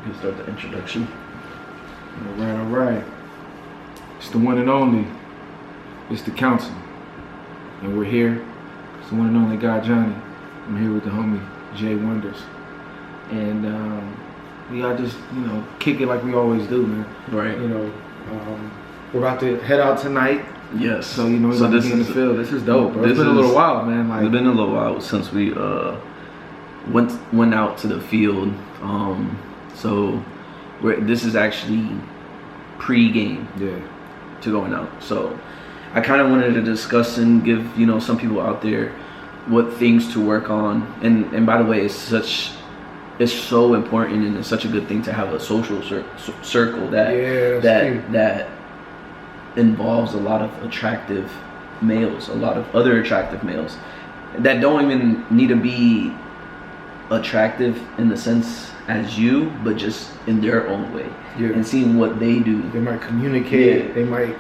You can start the introduction. All right. It's the one and only. It's the council. And we're here. It's the one and only guy, Johnny. I'm here with the homie, Jay Wonders. And we all just, kick it like we always do, man. Right. We're about to head out tonight. Yes. So, we're about to be in the field. This is dope, bro. It's been a little while, man. It's been a little while since we went out to the field. So this is actually pre-game to going out. So I kind of wanted to discuss and give some people out there what things to work on. And by the way, it's so important and it's such a good thing to have a social circle that involves a lot of attractive males, a lot of other attractive males that don't even need to be attractive in the sense as you, but just in their own way, and seeing what they do. They might communicate. They might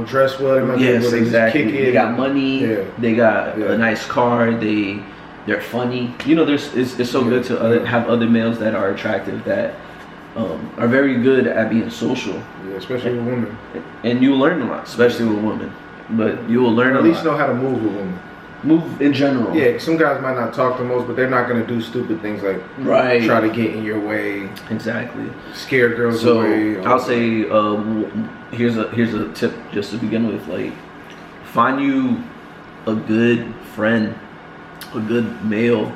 dress well. They might be able to exactly. Kick it. They got money. They got a nice car. They're funny. It's so good to have other males that are attractive that are very good at being social. Yeah, especially with women. And you learn a lot, especially with women. But you will learn a lot. At least know how to move with women. Move in general. Yeah, some guys might not talk the most, but they're not going to do stupid things like try to get in your way. Exactly. Scare girls so away. I'll say here's a tip just to begin with. Like, find you a good friend, a good male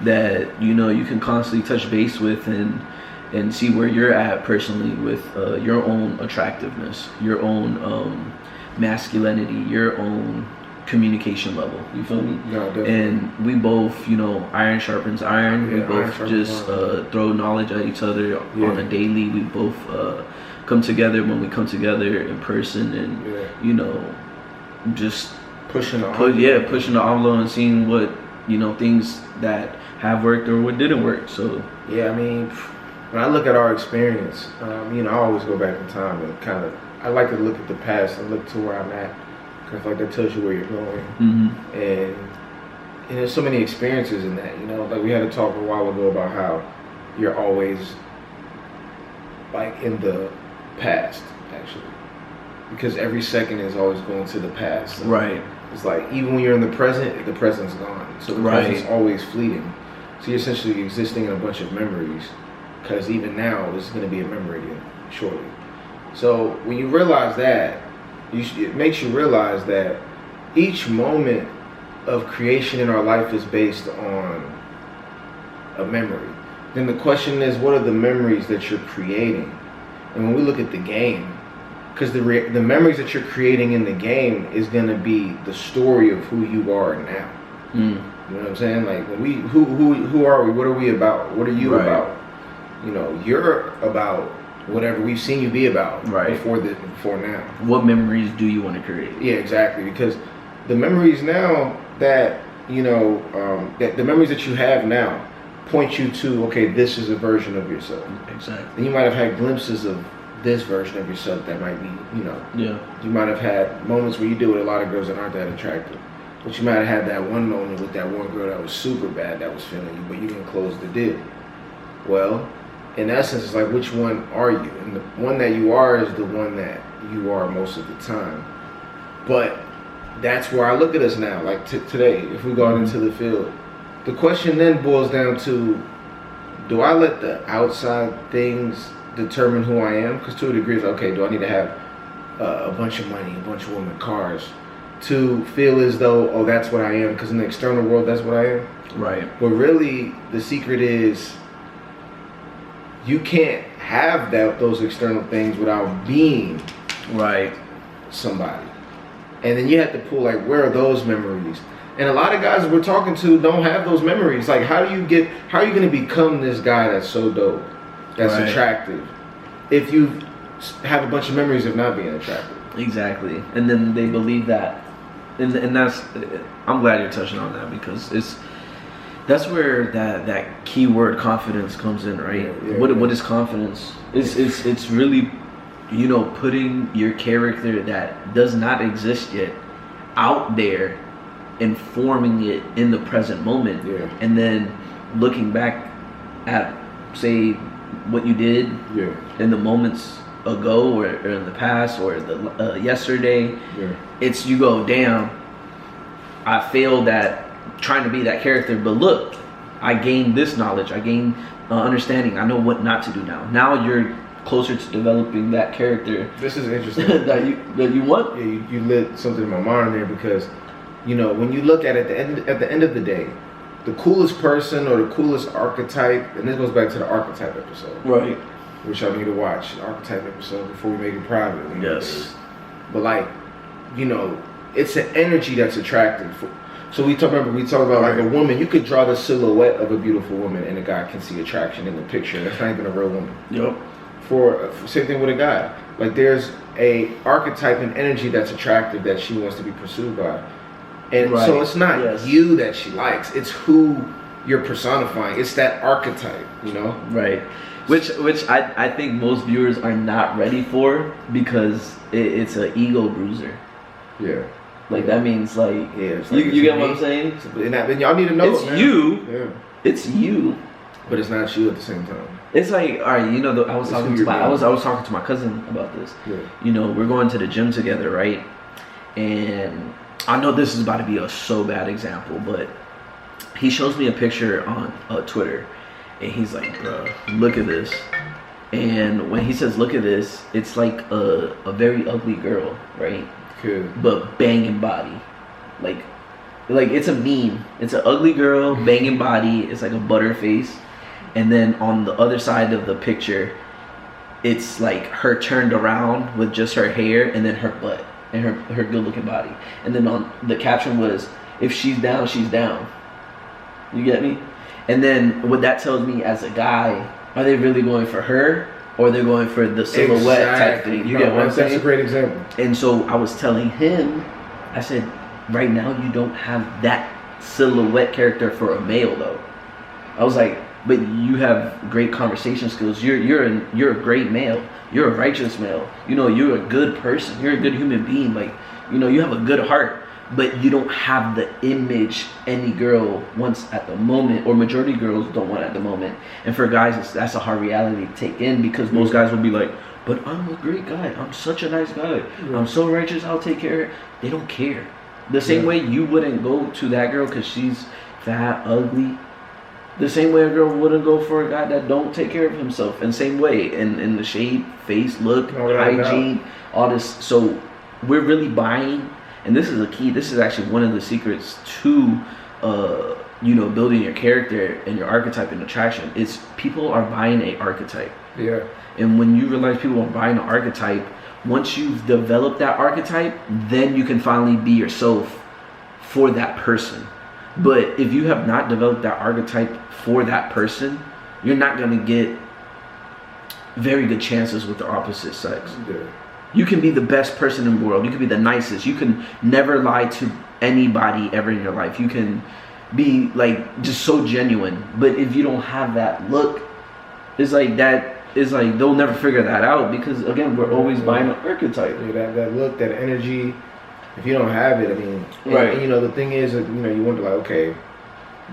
that you can constantly touch base with and see where you're at personally with your own attractiveness, your own masculinity, your own communication level. You feel me? Yeah, definitely. And we both, iron sharpens iron. We both just throw knowledge at each other on a daily. We both come together when we come together in person, and just pushing the envelope and seeing what things that have worked or what didn't work. So I mean, when I look at our experience, I always go back in time and I like to look at the past and look to where I'm at. Cause like that tells you where you're going, and there's so many experiences in that. Like we had a talk a while ago about how you're always like in the past, actually, because every second is always going to the past. So right. It's like even when you're in the present's gone. So the present's always fleeting. So you're essentially existing in a bunch of memories, because even now this is going to be a memory again shortly. So when you realize that. It makes you realize that each moment of creation in our life is based on a memory. Then the question is, what are the memories that you're creating? And when we look at the game, because the memories that you're creating in the game is going to be the story of who you are now. You know what I'm saying? Like when who are we? What are we about? What are you about? You're about whatever we've seen you be about before now. What memories do you want to create? Yeah, exactly. Because the memories now that that the memories that you have now point you to, okay, this is a version of yourself. Exactly. And you might have had glimpses of this version of yourself that might be, you might have had moments where you deal with a lot of girls that aren't that attractive. But you might have had that one moment with that one girl that was super bad that was feeling you, but you didn't close the deal. Well, in essence, it's like, which one are you? And the one that you are is the one that you are most of the time. But that's where I look at us now. Like today, if we go out into the field, the question then boils down to, do I let the outside things determine who I am? Because to a degree, it's okay, do I need to have a bunch of money, a bunch of women, cars, to feel as though, that's what I am? Because in the external world, that's what I am. Right. But really, the secret is, you can't have those external things without being somebody. And then you have to pull, like, where are those memories? And a lot of guys we're talking to don't have those memories. Like, how are you going to become this guy that's so dope, that's attractive, if you have a bunch of memories of not being attractive? Exactly. And then they believe that. And that's, I'm glad you're touching on that, because that's where that keyword confidence comes in, right? What is confidence? It's really, putting your character that does not exist yet out there and forming it in the present moment, and then looking back at, say, what you did Yeah. in the moments ago or in the past or the yesterday. Yeah. It's you go, damn, I failed at trying to be that character, but look, I gained this knowledge, I gained understanding, I know what not to do now. Now you're closer to developing that character. This is interesting. that you want. Yeah, you lit something in my mind there because, you know, when you look at it at the end of the day, the coolest person or the coolest archetype, and this goes back to the archetype episode, right? Which I need to watch the archetype episode before we make it private. Yes. But like, you know, it's an energy that's attractive. So we talked about like a woman. You could draw the silhouette of a beautiful woman, and a guy can see attraction in the picture. That's not even a real woman. Yep. For same thing with a guy. Like there's a archetype and energy that's attractive that she wants to be pursued by, and so it's not you that she likes. It's who you're personifying. It's that archetype, you know. Right. Which I think most viewers are not ready for because it's an ego bruiser. Yeah. Like that means like, like you get what I'm saying? And y'all need to know it's you. Yeah. It's you. But it's not you at the same time. It's like, all right, you know, I was talking to my cousin about this. Yeah. You know, we're going to the gym together, right? And I know this is about to be a so bad example, but he shows me a picture on Twitter, and he's like, bro, look at this. And when he says, look at this, it's like a very ugly girl, right? Good. But banging body. Like it's a meme. It's an ugly girl, banging body. It's like a butter face. And then on the other side of the picture, it's like her turned around with just her hair and then her butt and her good looking body. And then on the caption was, if she's down, she's down. You get me? And then what that tells me as a guy, are they really going for her or they're going for the silhouette type thing? You get what I'm saying? That's a great example. And so I was telling him, I said, right now you don't have that silhouette character for a male though. I was like, but you have great conversation skills. You're a great male. You're a righteous male. You know, you're a good person. You're a good human being. Like, you know, you have a good heart. But you don't have the image any girl wants at the moment, or majority of girls don't want at the moment. And for guys, that's a hard reality to take in because most guys will be like, but I'm a great guy. I'm such a nice guy. I'm so righteous. I'll take care of her. They don't care. The same way you wouldn't go to that girl because she's fat, ugly. The same way a girl wouldn't go for a guy that don't take care of himself. And same way in the shape, face, look, hygiene, all this. So we're really buying, and this is a key. This is actually one of the secrets to, you know, building your character and your archetype and attraction. It's people are buying a archetype. Yeah. And when you realize people are buying an archetype, once you've developed that archetype, then you can finally be yourself for that person. But if you have not developed that archetype for that person, you're not going to get very good chances with the opposite sex. Yeah. You can be the best person in the world. You can be the nicest. You can never lie to anybody ever in your life. You can be like just so genuine. But if you don't have that look, it's like they'll never figure that out because again, we're always buying an archetype. Yeah, that look, that energy. If you don't have it, I mean, and, you know, the thing is, you know, you wonder like, okay,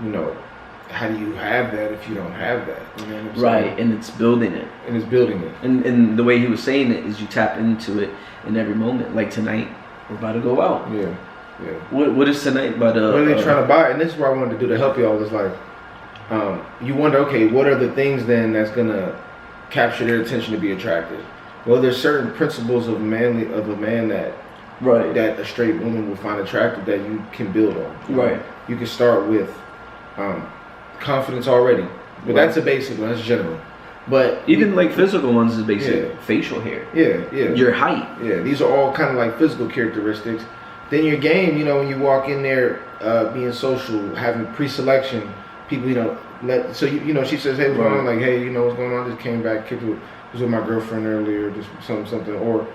you know, how do you have that if you don't have that? You know what I'm saying? Right, and it's building it. And the way he was saying it is you tap into it in every moment. Like tonight, we're about to go out. Yeah. What is tonight about? What are they trying to buy? And this is what I wanted to do to help y'all. Is like, you wonder, okay, what are the things then that's gonna capture their attention to be attractive? Well, there's certain principles of a man that a straight woman will find attractive that you can build on. Right. You can start with confidence already, but that's a basic one. That's general. But even like physical ones is basic. Yeah. Facial hair. Yeah. Your height. Yeah. These are all kind of like physical characteristics. Then your game, you know, when you walk in there, being social, having pre-selection, people, you know, you know, she says, hey, what's going on? Like, hey, you know, what's going on? Just came back, was with my girlfriend earlier, just something, or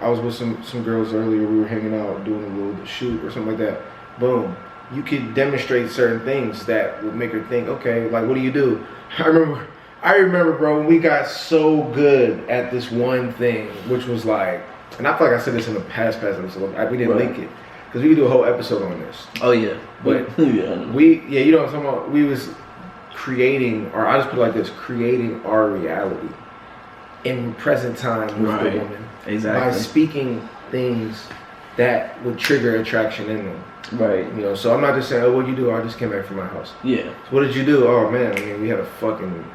I was with some girls earlier. We were hanging out doing a little shoot or something like that. Boom. You could demonstrate certain things that would make her think, okay, like, what do you do? I remember, bro, when we got so good at this one thing, which was like, and I feel like I said this in the past episode. We didn't link it because we could do a whole episode on this. Oh yeah, but you know what I'm talking about. We was creating, or I just put it like this, creating our reality in present time with the woman. Exactly. By speaking things that would trigger attraction in them. Right. You know, so I'm not just saying, oh, what you do? I just came back from my house. Yeah. So what did you do? Oh, man, I mean, we had a fucking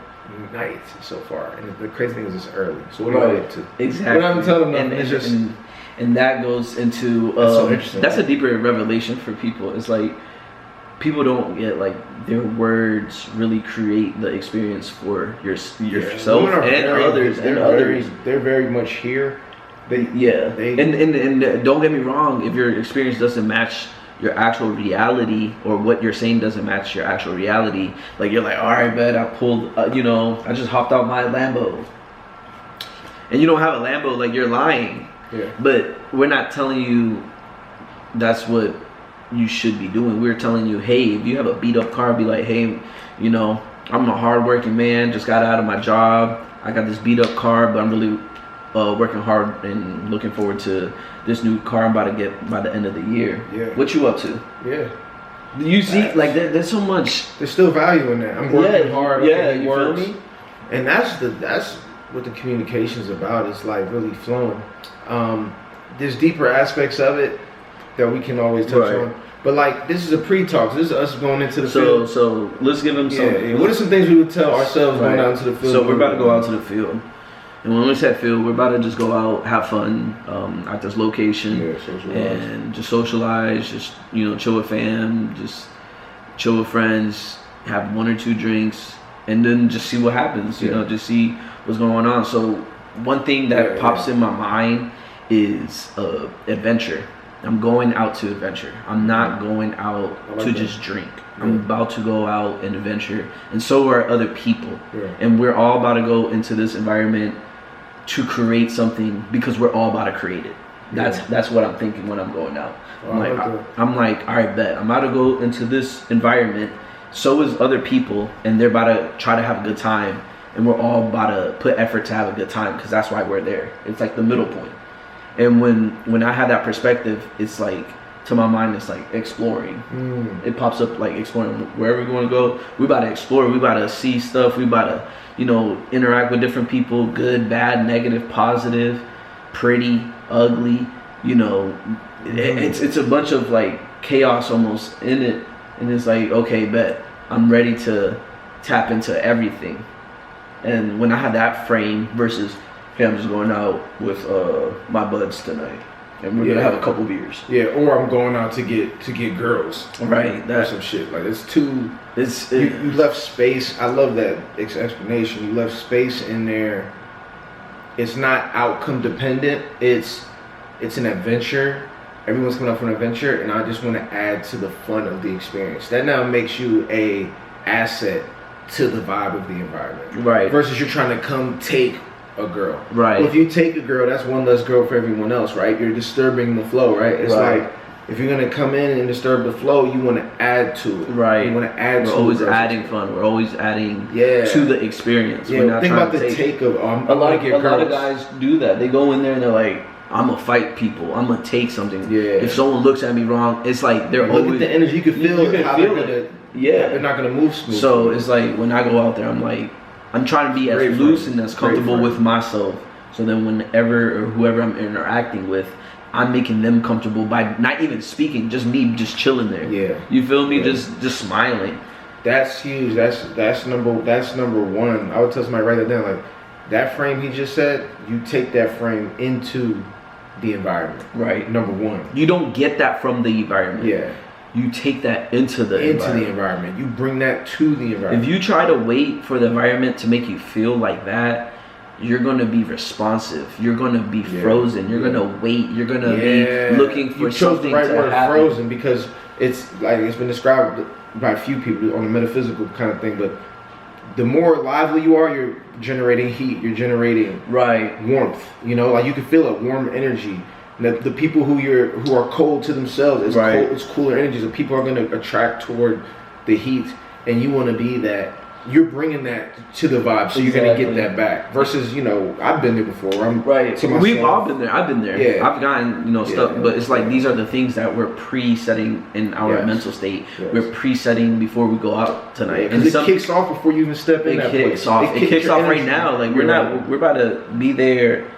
night so far. And the crazy thing is it's early. So what are you up to? Exactly. But I'm telling them, it's just... And that goes into... that's so interesting. That's a deeper revelation for people. It's like, people don't get, like, their words really create the experience for yourself and others. They're very much here. And don't get me wrong, if your experience doesn't match your actual reality, or what you're saying doesn't match your actual reality, like you're like, all right, bet I pulled, I just hopped out my Lambo, and you don't have a Lambo, like you're lying. Yeah. But we're not telling you that's what you should be doing. We're telling you, hey, if you have a beat up car, be like, hey, I'm a hardworking man, just got out of my job, I got this beat up car, but I'm really working hard and looking forward to this new car I'm about to get by the end of the year. Yeah. What you up to? Yeah. You see, like there's so much. There's still value in that. I'm working hard. Okay, you feel me? And that's what the communication's about. It's like really flowing. There's deeper aspects of it that we can always touch on. But like, this is a pre-talk. So this is us going into the field. So let's give them some. Yeah. What are some things we would tell ourselves going out into the field? So we're about to go out to the field. And when we said field, we're about to just go out, have fun at this location, and just socialize, just chill with fam, just chill with friends, have 1 or 2 drinks, and then just see what happens. Just see what's going on. So one thing that pops in my mind is adventure. I'm going out to adventure. I'm not going out to just drink. I'm about to go out and adventure, and so are other people. And we're all about to go into this environment to create something, because we're all about to create it. That's what I'm thinking when I'm going out. I'm like, all right, bet I'm about to go into this environment. So is other people, and they're about to try to have a good time, and we're all about to put effort to have a good time, because that's why we're there. It's like the middle point. And when I have that perspective, it's like, to my mind, it's like exploring. It pops up like exploring. Wherever we want to go, we about to explore. We about to see stuff. We about to interact with different people, good, bad, negative, positive, pretty, ugly, it's a bunch of like chaos almost in it. And it's like, okay, bet I'm ready to tap into everything. And when I had that frame versus, hey, I'm just going out with my buds tonight, and we're gonna have a couple beers. Yeah, or I'm going out to get girls. Right. That's some shit. Like it's too. You left space. I love that explanation. You left space in there. It's not outcome dependent. It's an adventure. Everyone's coming up for an adventure, and I just want to add to the fun of the experience. That now makes you a asset to the vibe of the environment. Right. Versus you're trying to come take a girl. Right. Well, if you take a girl, that's one less girl for everyone else, right? You're disturbing the flow, right? It's like, if you're gonna come in and disturb the flow, you want to add to it. Right. You want to add. We're always adding fun. We're always adding to the experience. Yeah. We're not think about the take of. A lot of guys do that. They go in there and they're like, I'm gonna fight people. I'm gonna take something. Yeah. If someone looks at me wrong, it's like they're always. Look at the energy. You can feel it. They're not gonna move smooth. So it's like when I go out there, I'm like, I'm trying to be as loose and as comfortable with myself. So then whenever or whoever I'm interacting with, I'm making them comfortable by not even speaking, just me just chilling there. Yeah. You feel me? Yeah. Just smiling. That's huge. That's number one. I would tell somebody write that down. Like that frame he just said, you take that frame into the environment. Right. Number one. You don't get that from the environment. Yeah. You take that into the environment. You bring that to the environment. If you try to wait for the environment to make you feel like that, you're going to be responsive. You're going to be frozen. You're going to wait. You're going to be looking for something to happen. You chose the right word, frozen, because it's like it's been described by a few people on a metaphysical kind of thing. But the more lively you are, you're generating heat. You're generating warmth. Like you can feel it, warm energy. The people who are cold to themselves, it's cooler energies. The people are going to attract toward the heat, and you want to be that you're bringing that to the vibe, so you're gonna get that back. Versus, you know, I've been there before. I'm right. We've all been there. I've been there. Yeah. I've gotten, you know, stuff, but it's like these are the things that we're pre-setting in our mental state. We're pre-setting before we go out tonight, and it kicks off before you even step in. It kicks off. It kicks off right now. Like we're about to be there.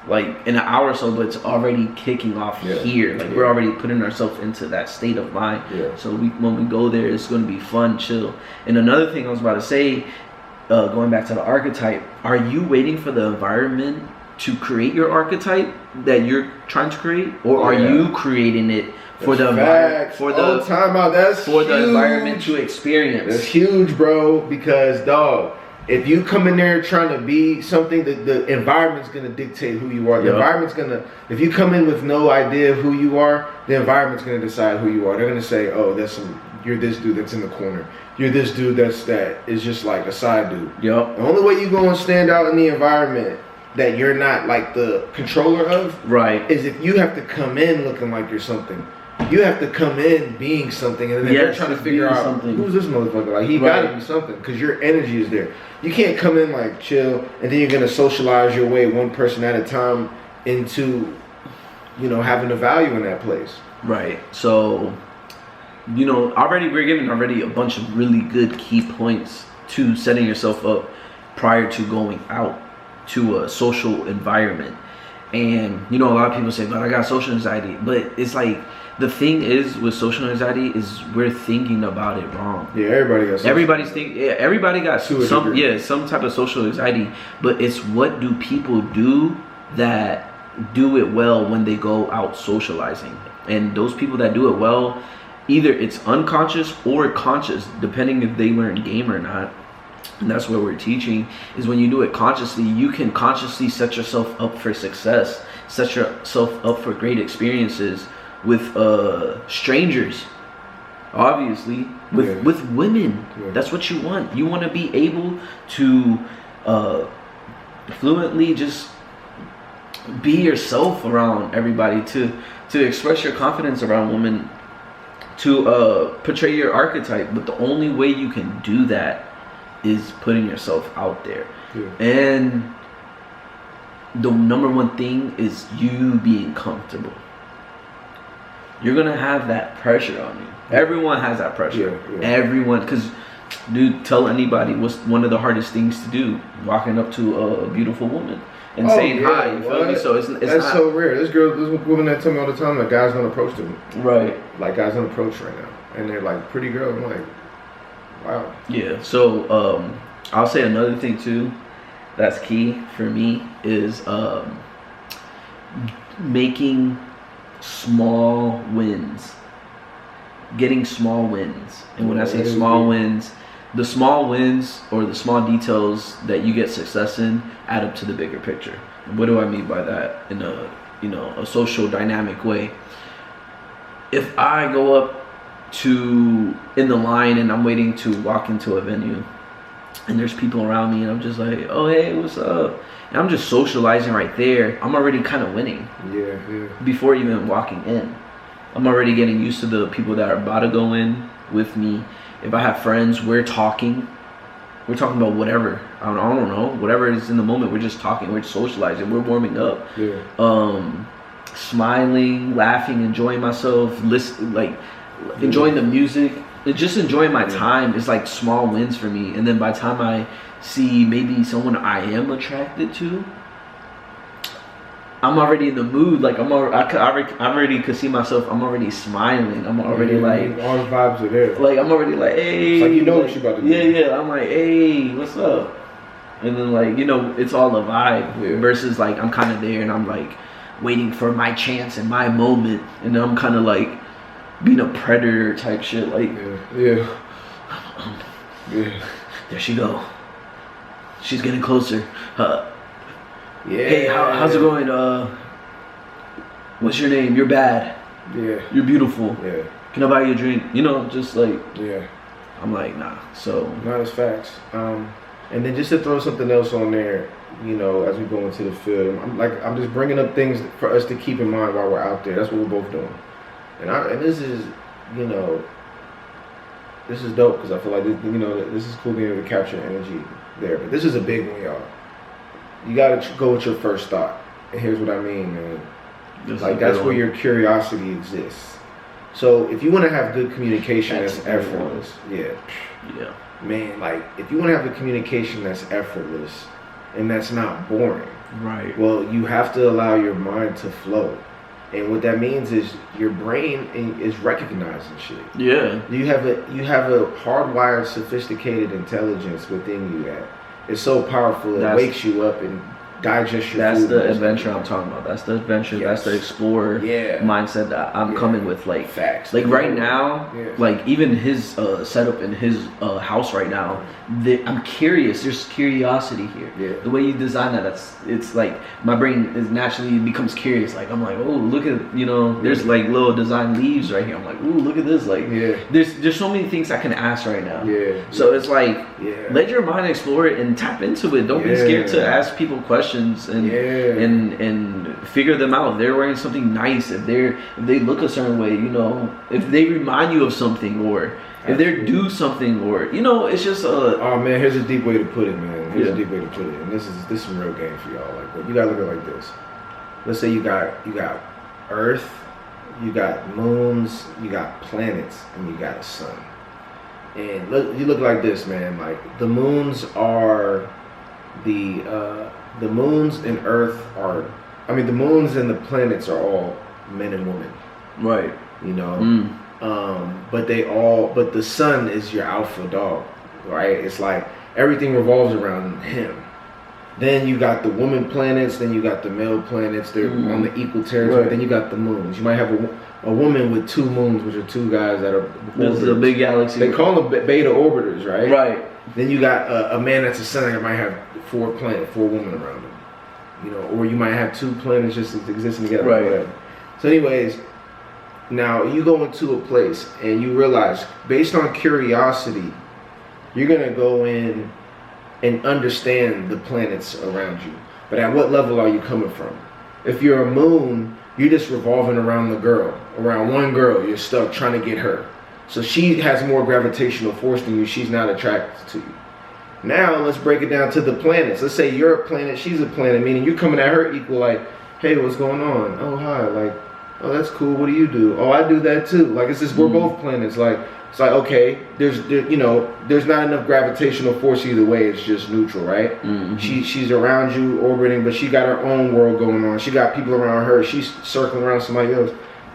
Like in an hour or so, but it's already kicking off here. Like we're already putting ourselves into that state of mind. So when we go there, it's going to be fun, chill. And another thing I was about to say, going back to the archetype, are you waiting for the environment to create your archetype that you're trying to create, or are you creating it for the environment? For the environment to experience. That's huge, bro. Because dog. If you come in there trying to be something, the environment's gonna dictate who you are. The environment's gonna. If you come in with no idea of who you are, the environment's gonna decide who you are. They're gonna say, "Oh, you're this dude that's in the corner. You're this dude that is just like a side dude." Yep. The only way you gonna stand out in the environment that you're not like the controller of, is if you have to come in looking like you're something. You have to come in being something, and then they're trying to figure out who's this motherfucker. Like he got to be something because your energy is there. You can't come in like chill, and then you're gonna socialize your way one person at a time into, you know, having a value in that place. Right. So, you know, we're giving a bunch of really good key points to setting yourself up prior to going out to a social environment. And you know, a lot of people say, "But I got social anxiety," but it's like. The thing is with social anxiety is we're thinking about it wrong. Yeah, everybody got some type of social anxiety, but it's what do people do that do it well when they go out socializing. And those people that do it well, either it's unconscious or conscious, depending if they learn game or not. And that's what we're teaching, is when you do it consciously, you can consciously set yourself up for success, set yourself up for great experiences with strangers, obviously, with women. That's what you want. You want to be able to fluently just be yourself around everybody, to express your confidence around women, to portray your archetype. But the only way you can do that is putting yourself out there. And the number one thing is you being comfortable. You're gonna have that pressure on you. Everyone has that pressure. Everyone, because dude, tell anybody what's one of the hardest things to do: walking up to a beautiful woman and saying hi. You feel me? So it's that's so rare. This woman that tell me all the time that guys don't approach them. Right. Like guys don't approach right now, and they're like pretty girl. I'm like, wow. Yeah. So I'll say another thing too, that's key for me is making small wins, getting small wins. And when I say small wins, the small wins or the small details that you get success in add up to the bigger picture. And what do I mean by that in a social dynamic way? If I go up to in the line and I'm waiting to walk into a venue and there's people around me and I'm just like, "Oh, hey, what's up?" And I'm just socializing right there, I'm already kind of winning. Before even walking in, I'm already getting used to the people that are about to go in with me. If I have friends, we're talking about whatever. I don't know, whatever is in the moment. We're just talking. We're socializing. We're warming up. Smiling, laughing, enjoying myself, enjoying the music. Just enjoying my time is like small wins for me. And then by the time I see maybe someone I am attracted to, I'm already in the mood. Like I already could see myself. I'm already smiling. I'm already like all the vibes are there. Like I'm already like, hey, it's like you know what you about to do. Yeah. I'm like, hey, what's up? And then like it's all a vibe. Versus like I'm kind of there and I'm like waiting for my chance and my moment, and then I'm kind of like being a predator type shit. Like there she go. She's getting closer. Hey, how's it going? What's your name? You're bad. You're beautiful. Can I buy you a drink? Just like I'm like, nah. So not as facts. And then just to throw something else on there, as we go into the field, I'm just bringing up things for us to keep in mind while we're out there. That's what we're both doing. And this is, this is dope because I feel like this is cool being able to capture energy there. But this is a big one, y'all. You got to go with your first thought. And here's what I mean, man. That's where your curiosity exists. So if you want to have good communication that's effortless, yeah, man, like if you want to have a communication that's effortless and that's not boring, right? Well, you have to allow your mind to flow. And what that means is your brain is recognizing shit. Yeah. You have a hardwired, sophisticated intelligence within you that is so powerful it wakes you up and digest your That's food. the adventure I'm talking about. That's the adventure. Yes. That's the explorer mindset that I'm coming with. Like facts. Like right now, like even his setup in his house right now. I'm curious. There's curiosity here. Yeah. The way you design that, it's like my brain is naturally becomes curious. Like I'm like, oh, look at there's like little design leaves right here. I'm like, ooh, look at this. Like there's so many things I can ask right now. Yeah. So it's like let your mind explore it and tap into it. Don't be scared to ask people questions and figure them out. If they're wearing something nice, if they look a certain way, if they remind you of something, or if they do something, or it's just oh man, here's a deep way to put it, man. Here's a deep way to put it, and this is some real game for y'all. Like, you gotta look at it like this. Let's say you got Earth, you got moons, you got planets, and you got a sun. And you look like this, man. Like the moons are the moons and Earth the moons and the planets are all men and women. Right. But the sun is your alpha dog, right? It's like everything revolves around him. Then you got the woman planets, then you got the male planets. They're on the equal territory. Right. Then you got the moons. You might have a woman with 2 moons, which are 2 guys that are. This is a big galaxy. They call them beta orbiters, right? Right. Then you got a man that's a sun that might have 4 women around him. Or you might have 2 planets just existing together. Right. Whatever. So anyways, now you go into a place and you realize, based on curiosity, you're going to go in and understand the planets around you. But at what level are you coming from? If you're a moon, you're just revolving around around one girl. You're stuck trying to get her. So she has more gravitational force than you. She's not attracted to you. Now let's break it down to the planets. Let's say you're a planet, she's a planet, meaning you're coming at her equal, like, hey, what's going on? Oh, hi. Like, oh, that's cool. What do you do? Oh, I do that too. Like, it's just we're both planets. Like, it's like, okay, there's not enough gravitational force either way. It's just neutral, right? Mm-hmm. She's around you, orbiting, but she got her own world going on. She got people around her. She's circling around somebody else.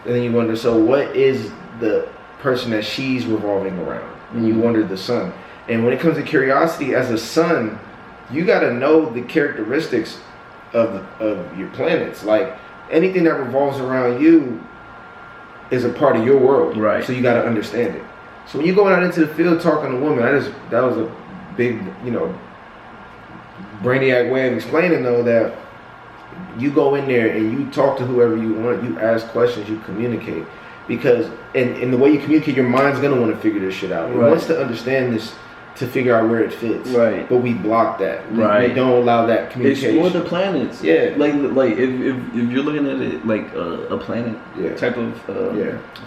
And then you wonder, so what is the person that she's revolving around? And you wonder the sun. And when it comes to curiosity, as a sun, you got to know the characteristics of your planets. Like, anything that revolves around you is a part of your world. Right. So you got to understand it. So when you're going out into the field talking to women, that was a big, brainiac way of explaining, though, that you go in there and you talk to whoever you want, you ask questions, you communicate. Because, and the way you communicate, your mind's going to want to figure this shit out. It wants to understand this to figure out where it fits. Right. But we block that. We don't allow that communication. Explore the planets. Yeah. Like if you're looking at it like a planet type of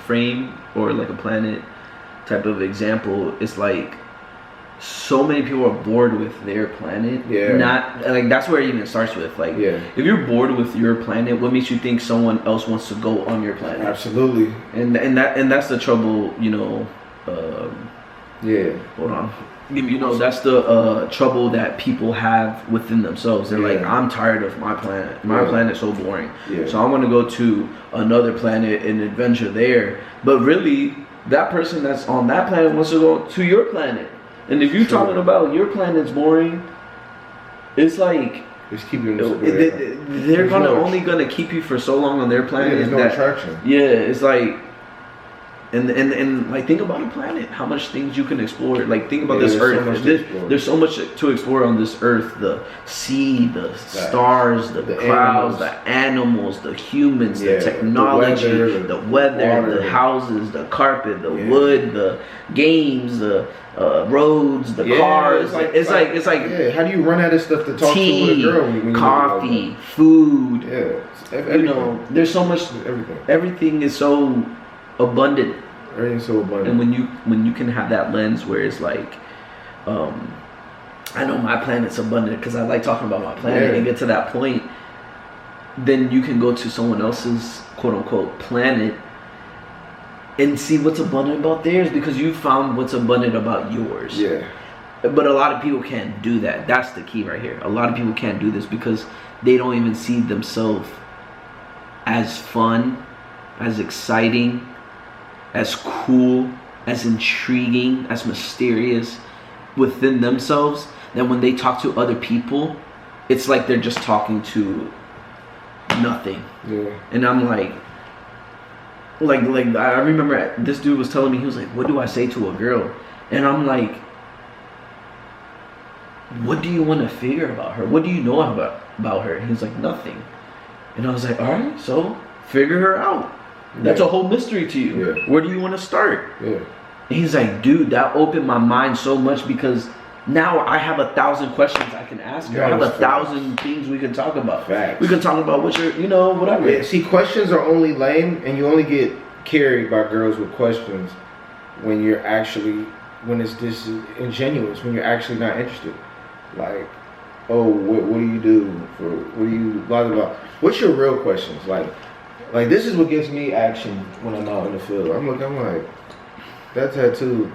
frame, or like a planet type of example, it's like so many people are bored with their planet. Yeah. Not like that's where it even starts with. Like if you're bored with your planet, what makes you think someone else wants to go on your planet? Absolutely. And that's the trouble, hold on. That's the trouble that people have within themselves. They're like, I'm tired of my planet. My planet's so boring. Yeah. So I want to go to another planet and adventure there. But really, that person that's on that planet wants to go to your planet. And if you're talking about your planet's boring, it's like just keep you they're only gonna keep you for so long on their planet. There's no attraction. Yeah, it's like. And like, think about a planet, how much things you can explore. Like, think about this Earth. There's so much to explore on this Earth. The sea, the stars, the clouds, the animals, the humans, the technology, the weather, the houses, the carpet, the wood, the games, the roads, the cars. It's like how do you run out of stuff to talk to with a girl? When coffee, food. Yeah, there's so much. Everything is so abundant Everything's so abundant. And when you can have that lens where it's like, I know my planet's abundant because I like talking about my planet and get to that point, then you can go to someone else's quote unquote planet and see what's abundant about theirs because you found what's abundant about yours. Yeah. But a lot of people can't do that. That's the key right here. A lot of people can't do this because they don't even see themselves as fun, as exciting, as cool, as intriguing, as mysterious within themselves. That when they talk to other people, it's like they're just talking to nothing. Yeah. And I'm like I remember this dude was telling me, he was like, what do I say to a girl? And I'm like, what do you want to figure about her? What do you know about her? And he's like, nothing. And I was like, all right, so figure her out. That's a whole mystery to you. Yeah. Where do you want to start? Yeah. And he's like, dude, that opened my mind so much because now I have 1,000 questions I can ask her. I have 1,000 things we can talk about. Facts. We can talk about what you're, whatever. Yeah, see, questions are only lame, and you only get carried by girls with questions when you're actually, when it's disingenuous, when you're actually not interested. Like, oh, what do you do? What do you, blah, blah, blah. What's your real questions? Like this is what gives me action when I'm out in the field. I'm like, that tattoo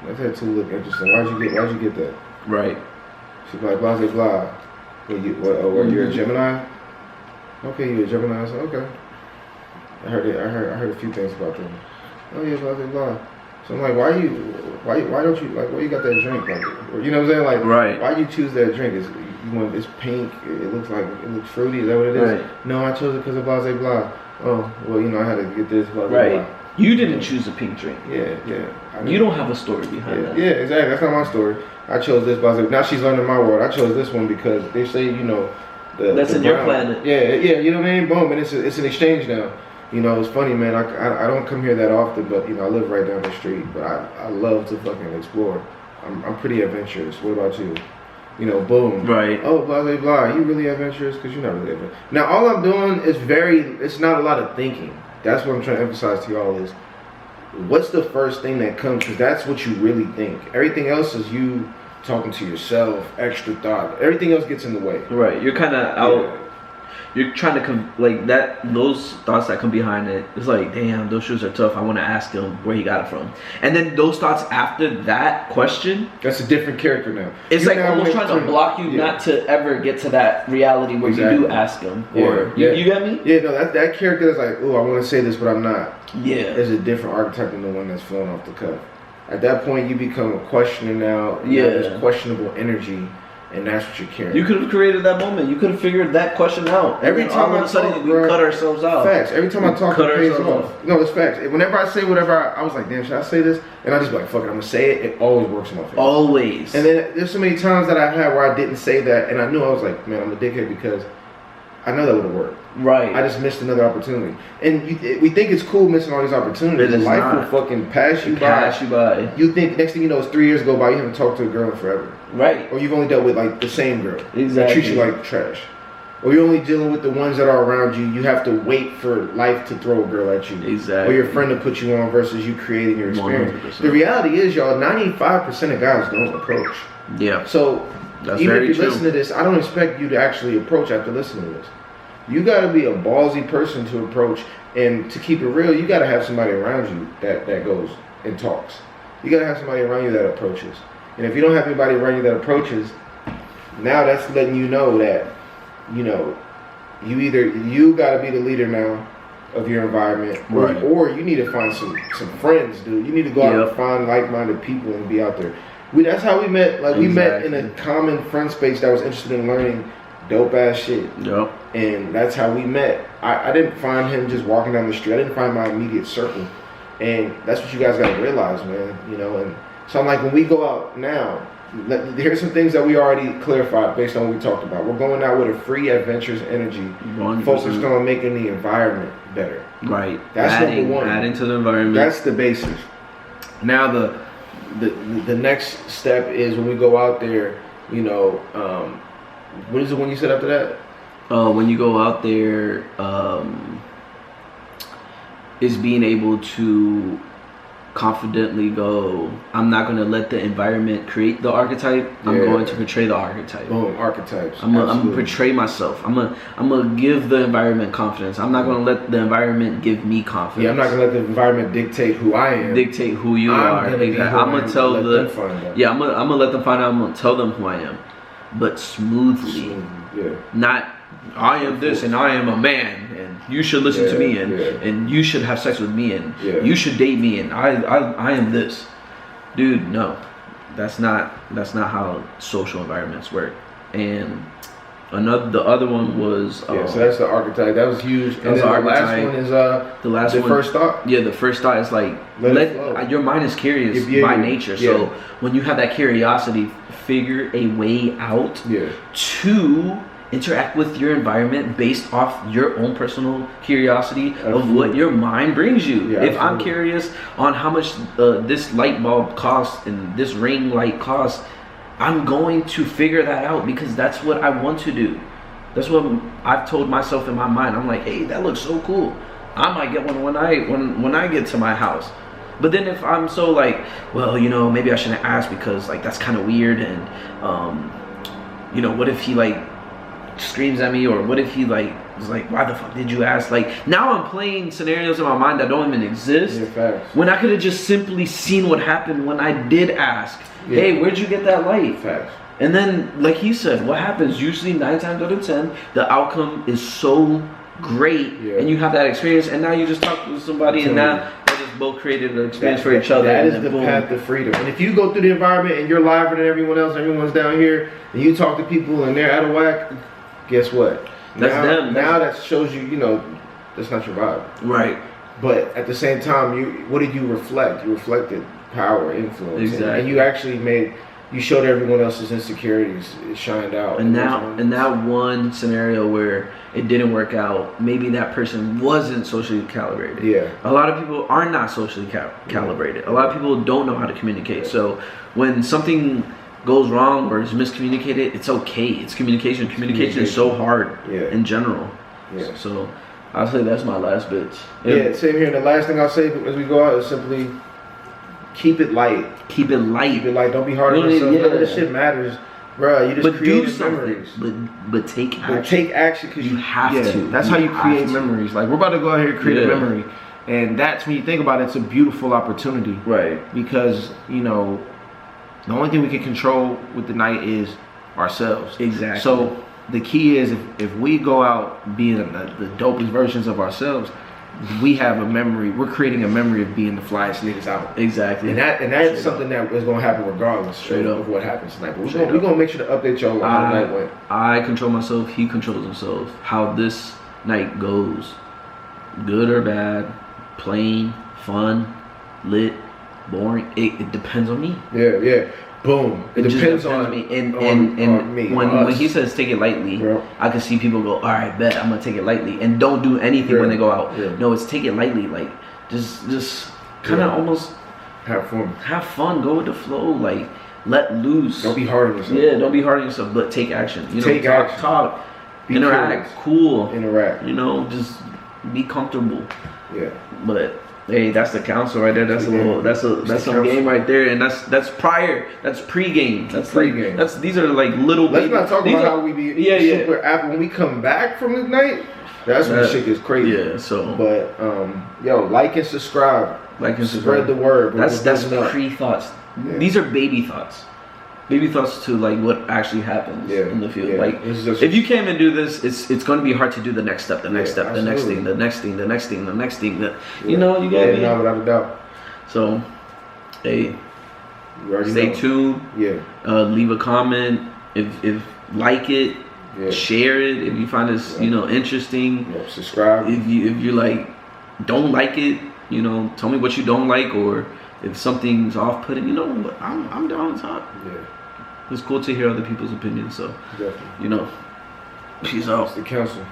look interesting. Why'd you get that? Right. She's like, blah, blah, blah. You're a Gemini? Okay, you're a Gemini. I said, okay. I heard a few things about them. Oh yeah, blah, blah, blah. So I'm like, why don't you, like, why you got that drink? Like, or, you know what I'm saying? Like, right. Why you choose that drink? It's pink. It looks fruity. Is that what it is? Right. No, I chose it because of blah, blah, blah. Oh, well, I had to get this, blah, blah, right. blah. You didn't choose a pink drink. Yeah. You don't have a story behind that. Yeah, exactly. That's not my story. I chose this, but now she's learning my world. I chose this one because they say, that's in your planet. Yeah, you know what I mean? Boom, and it's an exchange now. It's funny, man. I don't come here that often, but I live right down the street. But I love to fucking explore. I'm pretty adventurous. What about you? Boom. Right. Oh, blah, blah, blah. Are you really adventurous? Because you're not really adventurous. Now, all I'm doing is it's not a lot of thinking. That's what I'm trying to emphasize to y'all is, what's the first thing that comes? Because that's what you really think. Everything else is you talking to yourself, extra thought. Everything else gets in the way. Right. You're kind of out. Yeah. You're trying to come like that. Those thoughts that come behind it, it's like, damn, those shoes are tough. I want to ask him where he got it from. And then those thoughts after that question, that's a different character now. It's like almost trying to block you not to ever get to that reality where you do ask him. Or you get me? Yeah, no, that character is like, oh, I want to say this, but I'm not. Yeah, is a different archetype than the one that's flowing off the cuff. At that point, you become a questioner now. Yeah, there's questionable energy. And that's what you're carrying. You could have created that moment. You could have figured that question out. Every time all of a sudden we cut ourselves out. Facts. Every time I talk, it pays off. No, it's facts. Whenever I say whatever, I was like, damn, should I say this? And I just be like, fuck it, I'm gonna say it. It always works in my favor. Always. And then there's so many times that I've had where I didn't say that, and I knew I was like, man, I'm a dickhead because I know that would have worked. Right. I just missed another opportunity. And we think it's cool missing all these opportunities. But life will fucking pass you by. You think next thing you know, it's 3 years go by, you haven't talked to a girl in forever. Right. Or you've only dealt with like the same girl. Exactly. That treats you like trash. Or you're only dealing with the ones that are around you. You have to wait for life to throw a girl at you. Exactly. Or your friend to put you on versus you creating your experience. 100%. The reality is, y'all, 95% of guys don't approach. Yeah. So that's even if you listen to this, I don't expect you to actually approach after listening to this. You got to be a ballsy person to approach, and to keep it real, you got to have somebody around you that goes and talks. You got to have somebody around you that approaches. And if you don't have anybody around you that approaches, now that's letting you know that, you got to be the leader now of your environment, right. or you need to find some friends, dude. You need to go out and find like-minded people and be out there. That's how we met. Like we met in a common friend space that was interested in learning dope ass shit. Yep. And that's how we met. I didn't find him just walking down the street. I didn't find my immediate circle. And that's what you guys got to realize, man. And so I'm like, when we go out now, here's some things that we already clarified based on what we talked about. We're going out with a free, adventurous energy, 100%. Focused on making the environment better. Right. That's number one. Adding to the environment. That's the basis. Now the next step is when we go out there, what is the one you said after that? When you go out there, is being able to confidently go, I'm not going to let the environment create the archetype. I'm going to portray the archetype. Boom, archetypes. I'm going to portray myself. I'm going to give the environment confidence. I'm not going to let the environment give me confidence. Yeah, I'm not going to let the environment dictate who I am. Dictate who you are. I'm going to tell the... Yeah, I'm going to let them find out. I'm going to tell them who I am. But smoothly. Yeah. Not, I am this and I am a man and you should listen to me and you should have sex with me and you should date me and I am this. Dude, no. That's not how social environments work. And the other one was so that's the archetype. That was huge. And then the last one is the first thought. Yeah, the first thought is like your mind is curious by nature. So when you have that curiosity, figure a way out to interact with your environment based off your own personal curiosity of what your mind brings you. If I'm curious on how much this light bulb costs and this ring light costs, I'm going to figure that out because that's what I want to do. That's what I've told myself in my mind. I'm like, hey, that looks so cool. I might get one when I get to my house. But then if I'm so like, well, maybe I shouldn't ask because like that's kind of weird and what if he like screams at me, or what if he like was like, why the fuck did you ask? Like now I'm playing scenarios in my mind that don't even exist. When I could have just simply seen what happened when I did ask. Hey, where'd you get that light? And then like he said, what happens usually 9 times out of 10, the outcome is so great and you have that experience and now you just talk to somebody and now they just both created an experience for each other. That is the path to freedom. And if you go through the environment and you're liver than everyone else, everyone's down here, and you talk to people and they're out of whack, guess what? That's them. Now that shows you, that's not your vibe. Right. But at the same time, what did you reflect? You reflected power, influence. Exactly. And you actually you showed everyone else's insecurities. It shined out. And now, in that one scenario where it didn't work out, maybe that person wasn't socially calibrated. Yeah. A lot of people are not socially calibrated. A lot of people don't know how to communicate. So when something goes wrong or is miscommunicated, it's okay. It's communication. Communication is so hard in general. Yeah. So I'll say that's my last bit. Yeah, same here. And the last thing I'll say as we go out is simply keep it light. Keep it light. Keep it light. Don't be hard on yourself. None of this shit matters. Bro, you just create memories. But take action. But take action because you have to. That's how you create memories. Like we're about to go out here and create a memory. And that's when you think about it, it's a beautiful opportunity. Right. Because, the only thing we can control with the night is ourselves. Exactly. So the key is if we go out being the dopest versions of ourselves, we have a memory. We're creating a memory of being the flyest niggas out. Exactly. And that's something that is going to happen regardless of what happens tonight. But we're going to make sure to update y'all on how the night went. I control myself. He controls himself. How this night goes, good or bad, plain, fun, lit, boring, it depends on me. Yeah. Boom. It depends on me. And me. When he says take it lightly, I can see people go, all right, bet I'm gonna take it lightly, and don't do anything when they go out. No, it's take it lightly, like just kind of almost have fun, go with the flow, like let loose. Don't be hard on yourself. Yeah, don't be hard on yourself, but take action. Take action. Talk, interact, interact. Just be comfortable. Yeah. But hey, that's the council right there. That's that's some game right there, and that's prior. That's pre-game. That's pre-game. These are like little. Let's not talk about how we be super after when we come back from the night. That's when shit gets crazy. Yeah. So, but like and subscribe. Spread the word. That's pre-thoughts. Yeah. These are baby thoughts. Baby thoughts to like what actually happens in the field. Like if you can't even do this, it's going to be hard to do the next step, the next step, the next thing, the next thing, the next thing, the next thing. You get me? No, without a doubt. So, hey, stay tuned. Yeah. Leave a comment if like it. Yeah. Share it if you find this interesting. Yeah. Subscribe. If you like don't like it, tell me what you don't like, or if something's off-putting, I'm down to talk. Yeah. It's cool to hear other people's opinions. So, definitely. Peace out. It's the council.